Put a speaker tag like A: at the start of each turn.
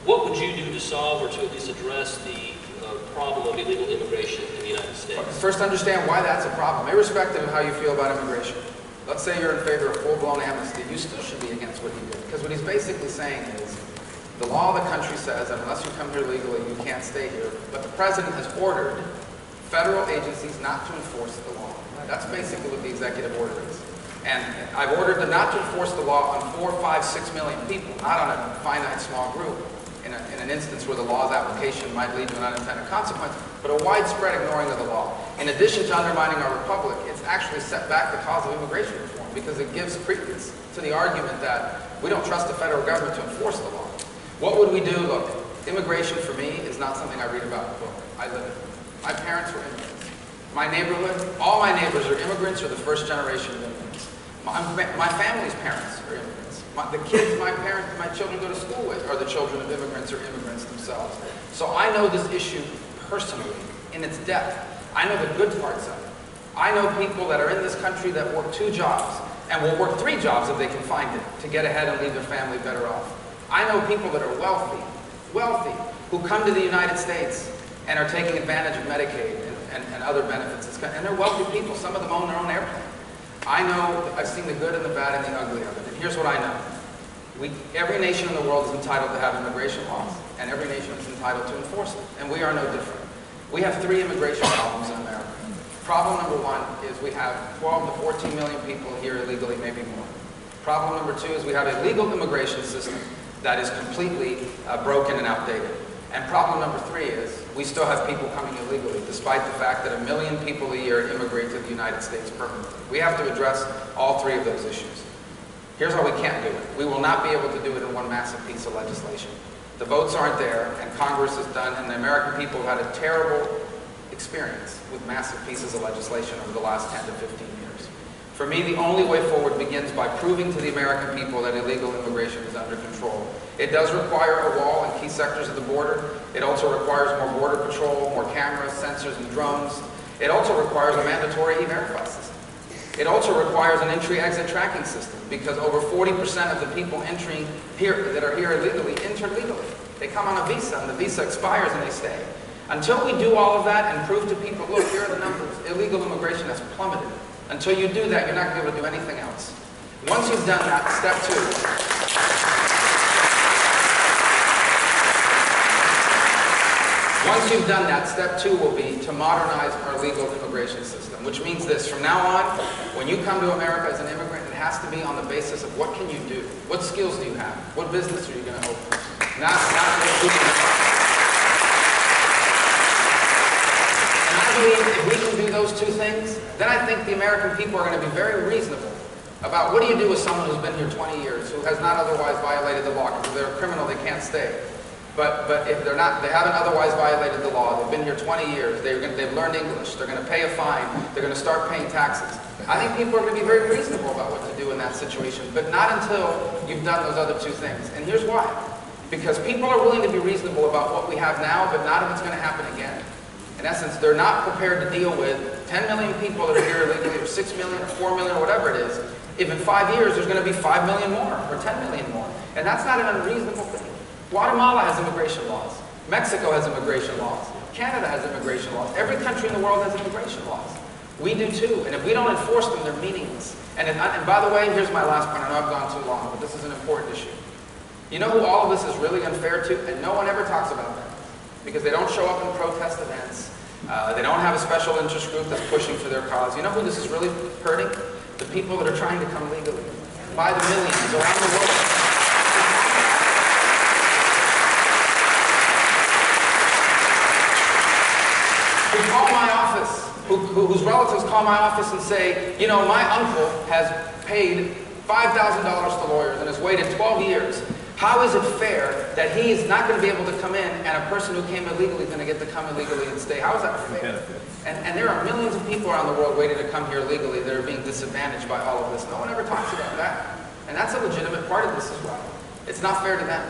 A: What would you do to solve or to at least address the problem of illegal immigration in the United States?
B: First, understand why that's a problem, irrespective of how you feel about immigration. Let's say you're in favor of full-blown amnesty, you still should be against what he did. Because what he's basically saying is, the law of the country says that unless you come here legally, you can't stay here. But the president has ordered federal agencies not to enforce the law. That's basically what the executive order is. And I've ordered them not to enforce the law on 4, 5, 6 million people, not on a finite small group, in an instance where the law's application might lead to an unintended consequence, but a widespread ignoring of the law. In addition to undermining our republic, it's actually set back the cause of immigration reform because it gives credence to the argument that we don't trust the federal government to enforce the law. What would we do? Look, immigration for me is not something I read about in a book. I live it. My parents were immigrants. My neighborhood, all my neighbors are immigrants or the first generation of immigrants. My family's parents are immigrants. The kids my children go to school with are the children of immigrants or immigrants themselves. So I know this issue personally, in its depth. I know the good parts of it. I know people that are in this country that work 2 jobs and will work 3 jobs if they can find it to get ahead and leave their family better off. I know people that are wealthy, who come to the United States and are taking advantage of Medicaid and other benefits. And they're wealthy people. Some of them own their own airplane. I know, I've seen the good and the bad and the ugly of it. And here's what I know. Every nation in the world is entitled to have immigration laws, and every nation is entitled to enforce them. And we are no different. We have 3 immigration problems in America. Problem number 1 is we have 12 to 14 million people here illegally, maybe more. Problem number 2 is we have a legal immigration system that is completely broken and outdated. And problem number 3 is we still have people coming illegally, despite the fact that 1 million people a year immigrate to the United States permanently. We have to address all 3 of those issues. Here's how we can't do it. We will not be able to do it in one massive piece of legislation. The votes aren't there, and Congress has done, and the American people have had a terrible experience with massive pieces of legislation over the last 10 to 15 years. For me, the only way forward begins by proving to the American people that illegal immigration is under control. It does require a wall in key sectors of the border. It also requires more border patrol, more cameras, sensors, and drones. It also requires a mandatory e-verify system. It also requires an entry-exit tracking system because over 40% of the people entering here that are here illegally enter legally. They come on a visa and the visa expires and they stay. Until we do all of that and prove to people, look, here are the numbers. Illegal immigration has plummeted. Until you do that, you're not going to be able to do anything else. Once you've done that, step 2. Once you've done that, step 2 will be to modernize our legal immigration system, which means this. From now on, when you come to America as an immigrant, it has to be on the basis of what can you do? What skills do you have? What business are you going to open? And I believe if we can do those 2 things, then I think the American people are going to be very reasonable about what do you do with someone who's been here 20 years, who has not otherwise violated the law, because if they're a criminal, they can't stay. But if they're not, they haven't otherwise violated the law, they've been here 20 years, they've learned English, they're going to pay a fine, they're going to start paying taxes. I think people are going to be very reasonable about what to do in that situation, but not until you've done those other 2 things. And here's why. Because people are willing to be reasonable about what we have now, but not if it's going to happen again. In essence, they're not prepared to deal with 10 million people that are here illegally, or 6 million, or 4 million, or whatever it is, if in 5 years there's going to be 5 million more, or 10 million more. And that's not an unreasonable thing. Guatemala has immigration laws. Mexico has immigration laws. Canada has immigration laws. Every country in the world has immigration laws. We do too. And if we don't enforce them, they're meaningless. And by the way, here's my last point. I know I've gone too long, but this is an important issue. You know who all of this is really unfair to? And no one ever talks about that. Because they don't show up in protest events. They don't have a special interest group that's pushing for their cause. You know who this is really hurting? The people that are trying to come legally. By the millions around the world. Who call my office, whose relatives call my office and say, you know, my uncle has paid $5,000 to lawyers and has waited 12 years. How is it fair that he is not going to be able to come in and a person who came illegally is going to get to come illegally and stay? How is that fair? And there are millions of people around the world waiting to come here legally that are being disadvantaged by all of this. No one ever talks about that. And that's a legitimate part of this as well. It's not fair to them.